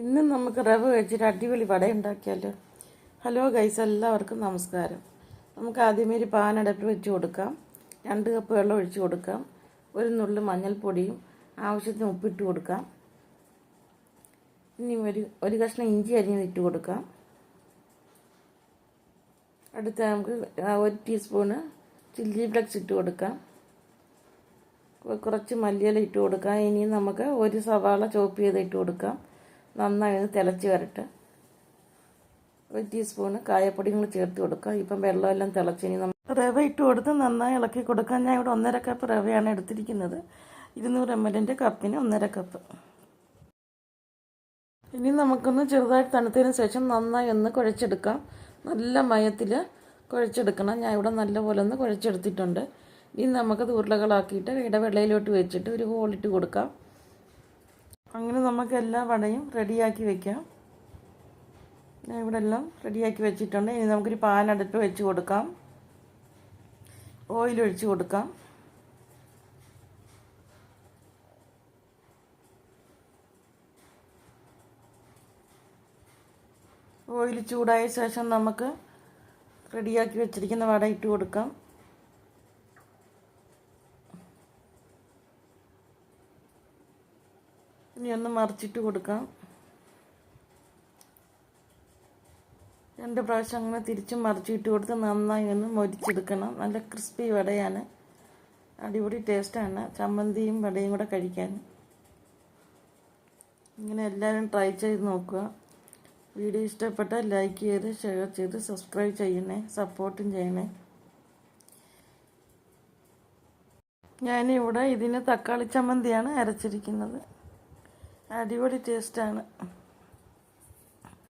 ഇന്ന് നമുക്ക് റവ വെച്ചിട്ട് അടിപൊളി വട ഉണ്ടാക്കിയാലോ. ഹലോ ഗൈസ്, എല്ലാവർക്കും നമസ്കാരം. നമുക്ക് ആദ്യമേ ഒരു പാൻ അടുപ്പിൽ വെച്ച് കൊടുക്കാം. 2 കപ്പ് വെള്ളം ഒഴിച്ച് കൊടുക്കാം. ഒരു നുള്ളു മഞ്ഞൾപ്പൊടിയും ആവശ്യത്തിന് ഉപ്പിട്ട് കൊടുക്കാം. ഇനി ഒരു കഷ്ണം ഇഞ്ചി അരിഞ്ഞിട്ട് കൊടുക്കാം. അടുത്ത നമുക്ക് 1 ടീസ്പൂണ് ചില്ലി ഫ്ലെക്സ് ഇട്ട് കൊടുക്കാം. കുറച്ച് മല്ലിയില ഇട്ട് കൊടുക്കാം. ഇനി നമുക്ക് ഒരു സവാള ചോപ്പ് ചെയ്ത് ഇട്ട് കൊടുക്കാം. നന്നായി തിളച്ച് വരട്ടെ. 1 ടീസ്പൂണ് കായപ്പൊടിയും കൂടി ചേർത്ത് കൊടുക്കാം. ഇപ്പം വെള്ളമെല്ലാം തിളച്ച് ഇനി നമ്മൾ റവ ഇട്ട് കൊടുത്ത് നന്നായി ഇളക്കി കൊടുക്കാം. ഞാൻ ഇവിടെ 1.5 കപ്പ് റവയാണ് എടുത്തിരിക്കുന്നത്. 200 ml കപ്പിന് 1.5 കപ്പ്. ഇനി നമുക്കൊന്ന് ചെറുതായിട്ട് തണുത്തതിന് ശേഷം നന്നായി ഒന്ന് കുഴച്ചെടുക്കാം. നല്ല മയത്തിൽ കുഴച്ചെടുക്കണം. ഞാൻ ഇവിടെ നല്ലപോലെ ഒന്ന് കുഴച്ചെടുത്തിട്ടുണ്ട്. ഇനി നമുക്കത് ഉരുളകളാക്കിയിട്ട് ഇടവേളയിലോട്ട് വെച്ചിട്ട് ഒരു ഹോളിട്ട് കൊടുക്കാം. അങ്ങനെ നമുക്ക് എല്ലാ വടയും റെഡിയാക്കി വെക്കാം. ഞാൻ ഇവിടെ എല്ലാം റെഡിയാക്കി വെച്ചിട്ടുണ്ട്. ഇനി നമുക്കൊരു പാൻ അടുപ്പ് വെച്ച് കൊടുക്കാം. ഓയിൽ ഒഴിച്ച് കൊടുക്കാം. ഓയിൽ ചൂടായ ശേഷം നമുക്ക് റെഡിയാക്കി വെച്ചിരിക്കുന്ന വട ഇട്ട് കൊടുക്കാം. ഇനി ഒന്ന് മറിച്ചിട്ട് കൊടുക്കാം. 2 പ്രാവശ്യം അങ്ങനെ തിരിച്ചും മറിച്ചിട്ട് കൊടുത്ത് നന്നായി ഒന്ന് മൊരിച്ചെടുക്കണം. നല്ല ക്രിസ്പി വടയാണ്. അടിപൊളി ടേസ്റ്റാണ് ചമ്മന്തിയും വടയും കൂടെ കഴിക്കാൻ. ഇങ്ങനെ എല്ലാവരും ട്രൈ ചെയ്ത് നോക്കുക. വീഡിയോ ഇഷ്ടപ്പെട്ടാൽ ലൈക്ക് ചെയ്ത് ഷെയർ ചെയ്ത് സബ്സ്ക്രൈബ് ചെയ്യണേ, സപ്പോർട്ടും ചെയ്യണേ. ഞാനിവിടെ ഇതിന് തക്കാളി ചമ്മന്തിയാണ് അരച്ചിരിക്കുന്നത്. അടിപൊളി ടേസ്റ്റാണ്.